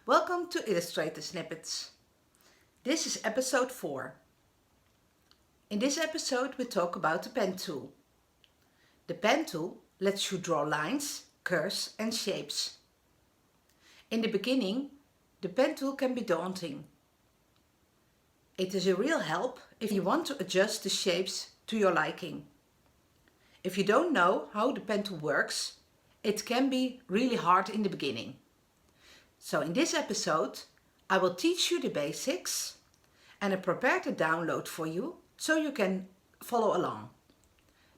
Welcome to Illustrator Snippets. This is episode 4. In this episode we talk about the pen tool. The pen tool lets you draw lines, curves and shapes. In the beginning, the pen tool can be daunting. It is a real help if you want to adjust the shapes to your liking. If you don't know how the pen tool works, it can be really hard in the beginning. So in this episode, I will teach you the basics and I prepared a download for you so you can follow along.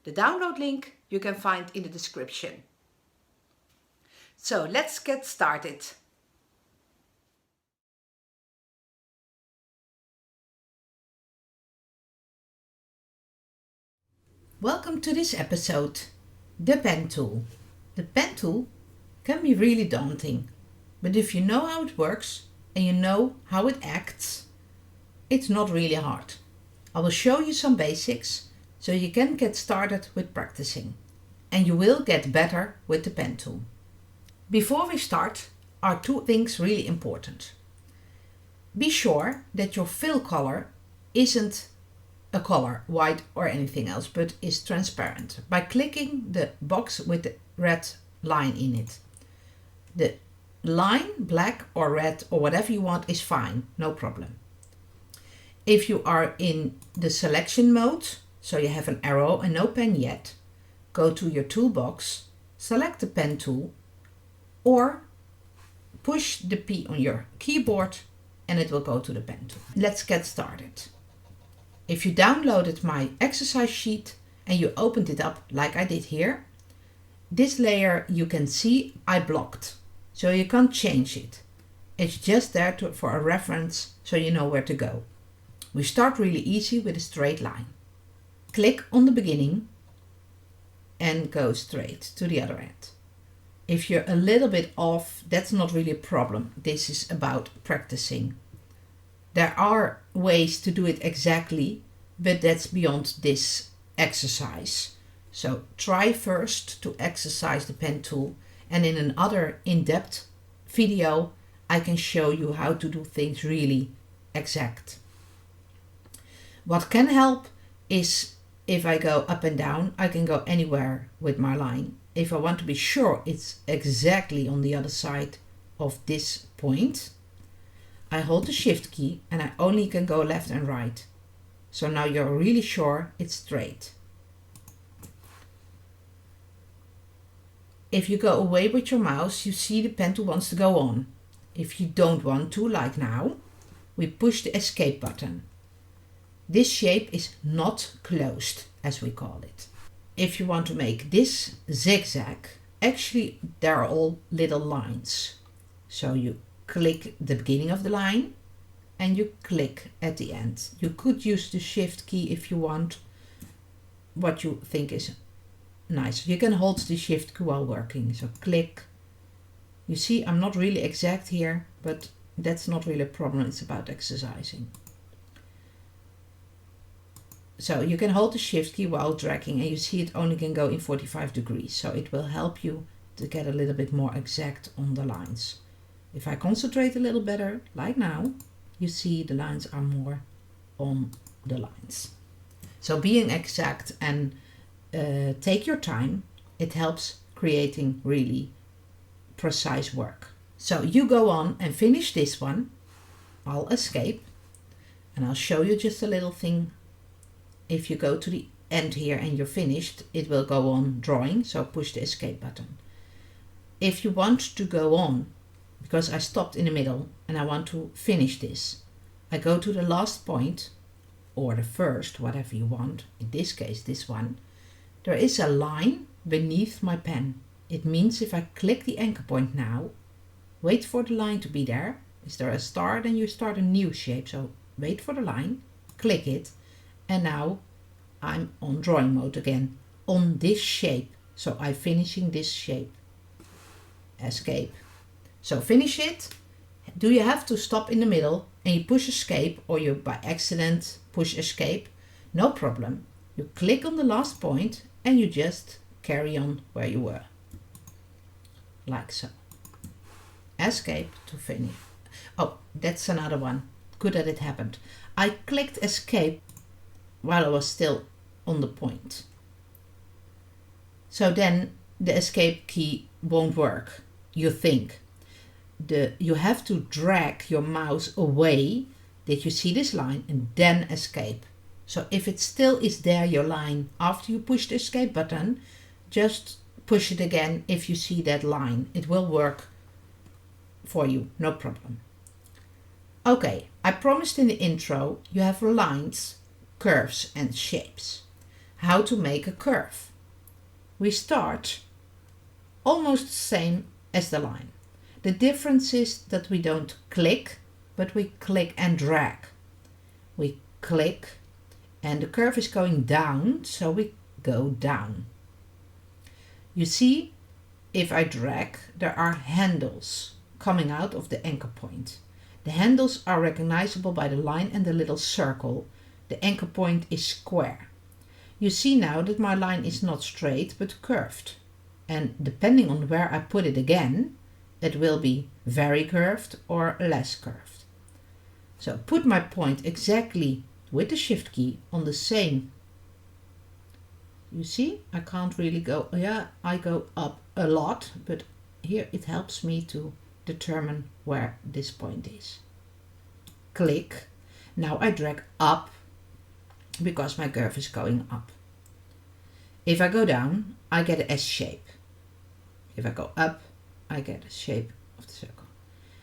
The download link you can find in the description. So let's get started. Welcome to this episode, the pen tool. The pen tool can be really daunting. But if you know how it works and you know how it acts, it's not really hard. I will show you some basics so you can get started with practicing. And you will get better with the pen tool. Before we start, are two things really important. Be sure that your fill color isn't a color, white or anything else, but is transparent by clicking the box with the red line in it. The line, black or red or whatever you want is fine, no problem. If you are in the selection mode, so you have an arrow and no pen yet, go to your toolbox, select the pen tool or push the P on your keyboard and it will go to the pen tool. Let's get started. If you downloaded my exercise sheet and you opened it up like I did here, this layer you can see I blocked. So you can't change it. It's just there for a reference so you know where to go. We start really easy with a straight line. Click on the beginning and go straight to the other end. If you're a little bit off, that's not really a problem. This is about practicing. There are ways to do it exactly, but that's beyond this exercise. So try first to exercise the pen tool. And in another in-depth video, I can show you how to do things really exact. What can help is if I go up and down, I can go anywhere with my line. If I want to be sure it's exactly on the other side of this point, I hold the shift key and I only can go left and right. So now you're really sure it's straight. If you go away with your mouse, you see the pen tool wants to go on. If you don't want to, like now, we push the escape button. This shape is not closed, as we call it. If you want to make this zigzag, actually there are all little lines. So you click the beginning of the line and you click at the end. You could use the shift key if you want, what you think is nice. You can hold the shift key while working. So click. You see, I'm not really exact here, but that's not really a problem. It's about exercising. So you can hold the shift key while dragging and you see it only can go in 45 degrees. So it will help you to get a little bit more exact on the lines. If I concentrate a little better, like now, you see the lines are more on the lines. So being exact and take your time, it helps creating really precise work. So you go on and finish this one. I'll escape and I'll show you just a little thing. If you go to the end here and you're finished, it will go on drawing, so push the escape button. If you want to go on, because I stopped in the middle and I want to finish this, I go to the last point or the first, whatever you want, in this case this one. There is a line beneath my pen. It means if I click the anchor point now, wait for the line to be there. Is there a star? Then you start a new shape. So wait for the line, click it, and now I'm on drawing mode again on this shape. So I'm finishing this shape. Escape. So finish it. Do you have to stop in the middle and you push escape, or you by accident push escape? No problem. You click on the last point and you just carry on where you were. Like so. Escape to finish. Oh, that's another one. Good that it happened. I clicked escape while I was still on the point. So then the escape key won't work, you think. You have to drag your mouse away. Did you see this line? And then escape. So if it still is there, your line, after you push the escape button, just push it again if you see that line. It will work for you, no problem. Okay, I promised in the intro you have lines, curves and shapes. How to make a curve. We start almost the same as the line. The difference is that we don't click, but we click and drag. We click and the curve is going down, so we go down. You see, if I drag, there are handles coming out of the anchor point. The handles are recognizable by the line and the little circle. The anchor point is square. You see now that my line is not straight but curved. And depending on where I put it again, it will be very curved or less curved. So put my point exactly with the shift key on the same. You see, I can't really go, I go up a lot, but here it helps me to determine where this point is. Click. Now I drag up because my curve is going up. If I go down, I get an S shape. If I go up, I get a shape of the circle.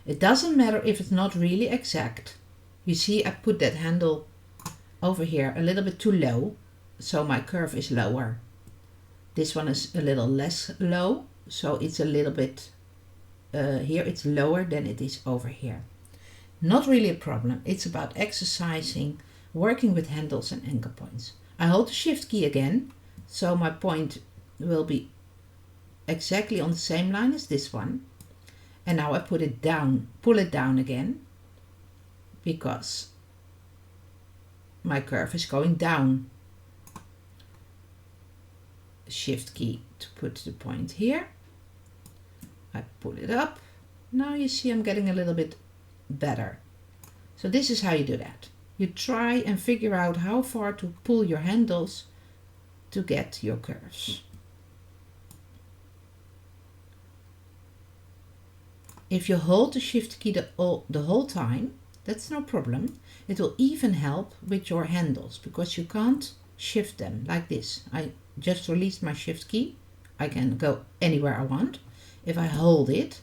It doesn't matter if it's not really exact. You see, I put that handle over here a little bit too low, so my curve is lower. This one is a little less low, so it's a little bit here it's lower than it is over here. Not really a problem. It's about exercising, working with handles and anchor points. I hold the shift key again, so my point will be exactly on the same line as this one. And now I put it down, pull it down again, because my curve is going down. Shift key to put the point here. I pull it up. Now you see I'm getting a little bit better. So this is how you do that. You try and figure out how far to pull your handles to get your curves. If you hold the shift key the whole time, that's no problem. It will even help with your handles because you can't shift them like this. I just released my shift key. I can go anywhere I want. If I hold it,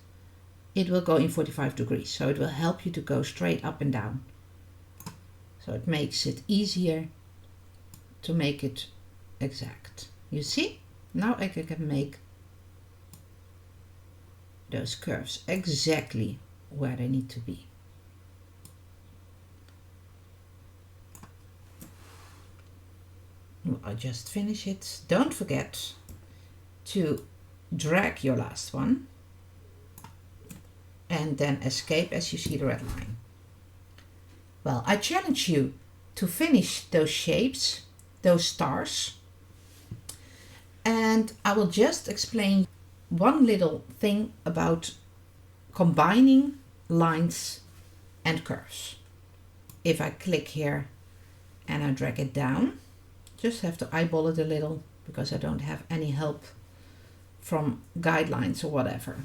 it will go in 45 degrees. So it will help you to go straight up and down. So it makes it easier to make it exact. You see? Now I can make those curves exactly where they need to be. I'll just finish it. Don't forget to drag your last one and then escape as you see the red line. Well, I challenge you to finish those shapes, those stars, and I will just explain one little thing about combining lines and curves. If I click here and I drag it down, just have to eyeball it a little because I don't have any help from guidelines or whatever.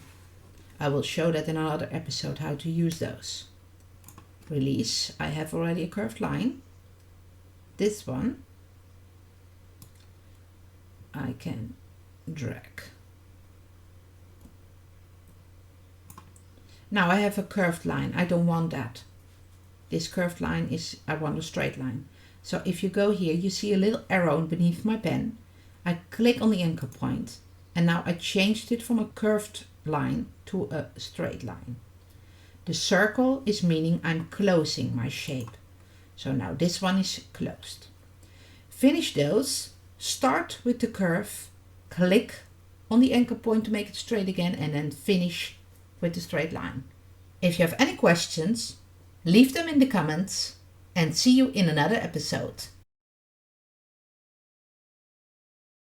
I will show that in another episode how to use those. Release. I have already a curved line. This one I can drag. Now I have a curved line. I don't want that. This curved line is, I want a straight line. So if you go here, you see a little arrow beneath my pen. I click on the anchor point and now I changed it from a curved line to a straight line. The circle is meaning I'm closing my shape. So now this one is closed. Finish those, start with the curve, click on the anchor point to make it straight again and then finish with the straight line. If you have any questions, leave them in the comments and see you in another episode.